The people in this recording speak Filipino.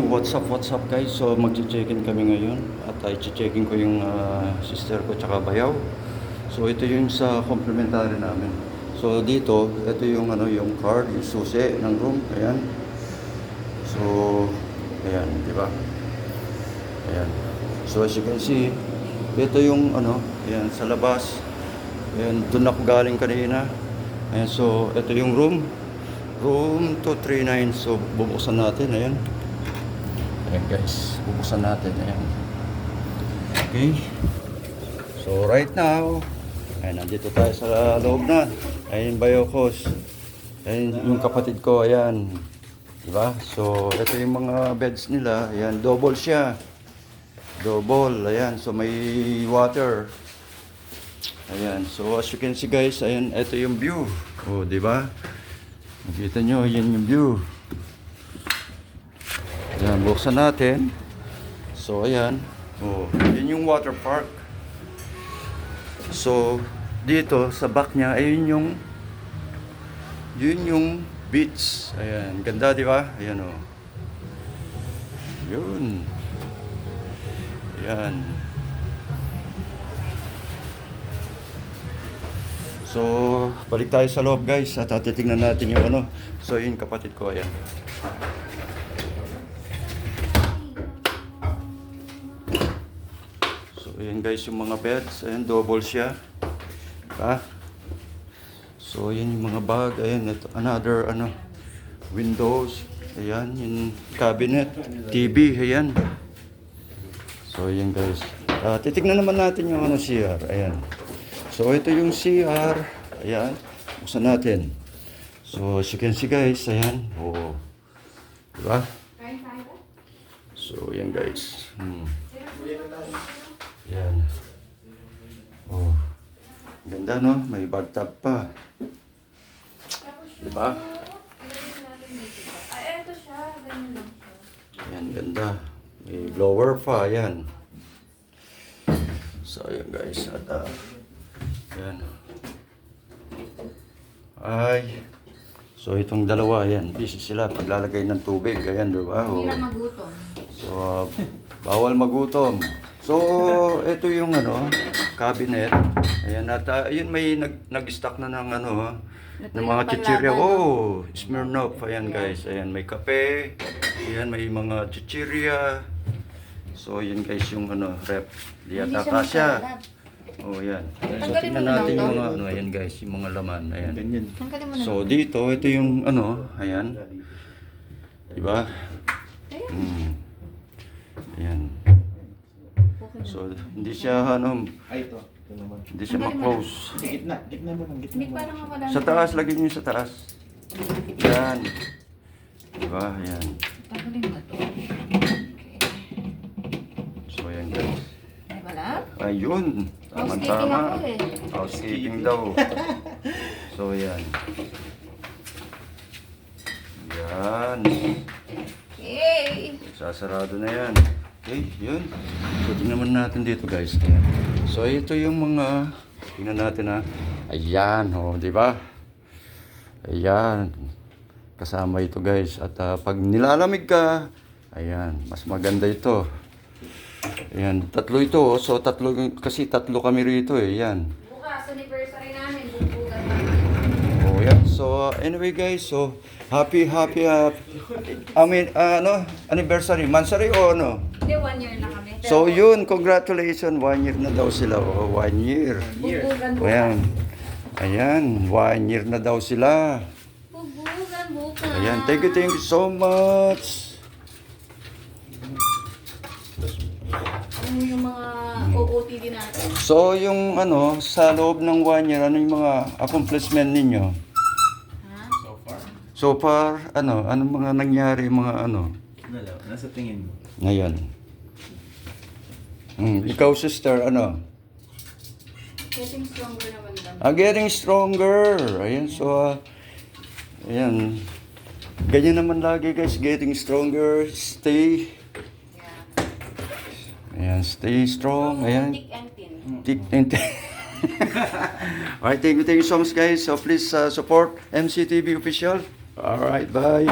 what's up guys? So magche-check-in kami ngayon at i-check-in ko yung sister ko tsaka bayaw. So ito yung sa complimentary namin. So dito, ito yung yung card, yung susi ng room, ayan. So ayan, di ba? Ayan. So as you can see, ito yung ayan sa labas. Ayan, doon ako galing kanina. Ayan, so ito yung room. Room 239. So bubuksan natin, ayan. Ayan guys, bubuksan natin, ayan. Okay. So right now, ayan, nandito tayo sa loob na. Ayan, Bayokos. Ayan, yung kapatid ko, ayan. Diba? So, ito yung mga beds nila. Ayan, double siya. Double, ayan. So, may water. Ayan. So, as you can see guys, ayan, ito yung view. Oh, diba? Nakita nyo, ayan yung view. Ayan, buksan natin. So, ayan. Oh, yun yung water park. So, dito sa back niya, ayun yung beach. Ayan, ganda, di ba? Ayan, oh. Yun. Ayan. So, balik tayo sa loob, guys. At titingnan natin yung So, yun kapatid ko, ayan. Ayan guys, yung mga beds, ayan, double siya. Diba? So, ayan yung mga bag, ayan, ito, another, windows, ayan, yung cabinet, TV, ayan. So, ayan guys. Titignan naman natin yung CR, ayan. So, ito yung CR, ayan, buksan natin. So, as you can see guys, ayan, oh, diba? So, ayan guys. Yan. Oh. Ganda, no? May bathtub pa. Diba? Ay, ito siya. Ganyan lang siya. Yan, ganda. May blower pa. Yan. So, ayan guys. At, yan. Ay. So, itong dalawa, yan. Busy sila paglalagay ng tubig. Ayan, diba? Hindi Oh. na magutom. So, bawal magutom. So, ito yung cabinet. Ayan, at ayun may nag-stock na ng ng mga chichirya. Oh, Smirnoff. Ayan guys, ayan may kape. Ayan may mga chichirya. So, ayan guys yung rep. Di ata kasya. Oh, ayan. So, tingnan natin yung mga ayan guys, yung mga laman. Ayan. So, dito, ito yung ayan. Diba? Ayan. So, hindi siya Ay, ito naman. hindi siya ma-close. Gitna mo lang, gitna Hindi mo lang. parang wala. Sa taas, lagyan niyo sa taas. Yan. Diba? Yan. Tanggalin mo to. So, ayan guys. Ay, wala? Ayun. Housekeeping Tama-tama. ako eh. Housekeeping daw. So, yan. Yan. Yay! Sasarado na yan. Okay, yun. So, tingnan naman natin dito guys. Ayan. So, ito yung mga, tingnan natin ayan, di ba? Ayan. Kasama ito guys. At pag nilalamig ka, ayan, mas maganda ito. Ayan, tatlo ito. So, kasi tatlo kami rito Ayan. Bukas, anniversary namin. Bubugan namin. Oh, yeah. So, anyway guys, so, happy, anniversary, mansari o Hindi, 1 year na kami. Pero So, yun, congratulations, 1 year na daw sila, 1 year. bubugan bukas. Ayan, ayan, 1 year na daw sila. Bubugan bukas. Ayan, thank you so much. Ano yung mga OOTD natin? So, yung sa loob ng 1 year, ano yung mga accomplishment ninyo? Ha? So far? So far, anong mga nangyari, mga Nasa tingin mo. ngayon? Ikaw, sister, Getting stronger naman lang. Getting stronger. Ayan, so, ayan. Ganyan naman lagi, guys. Getting stronger. Stay. Yeah. Ayan, stay strong. Ayan. Thick and thin. Thick and thin. Alright, thank you so much, guys. So, please support MCTV Official. Alright, bye.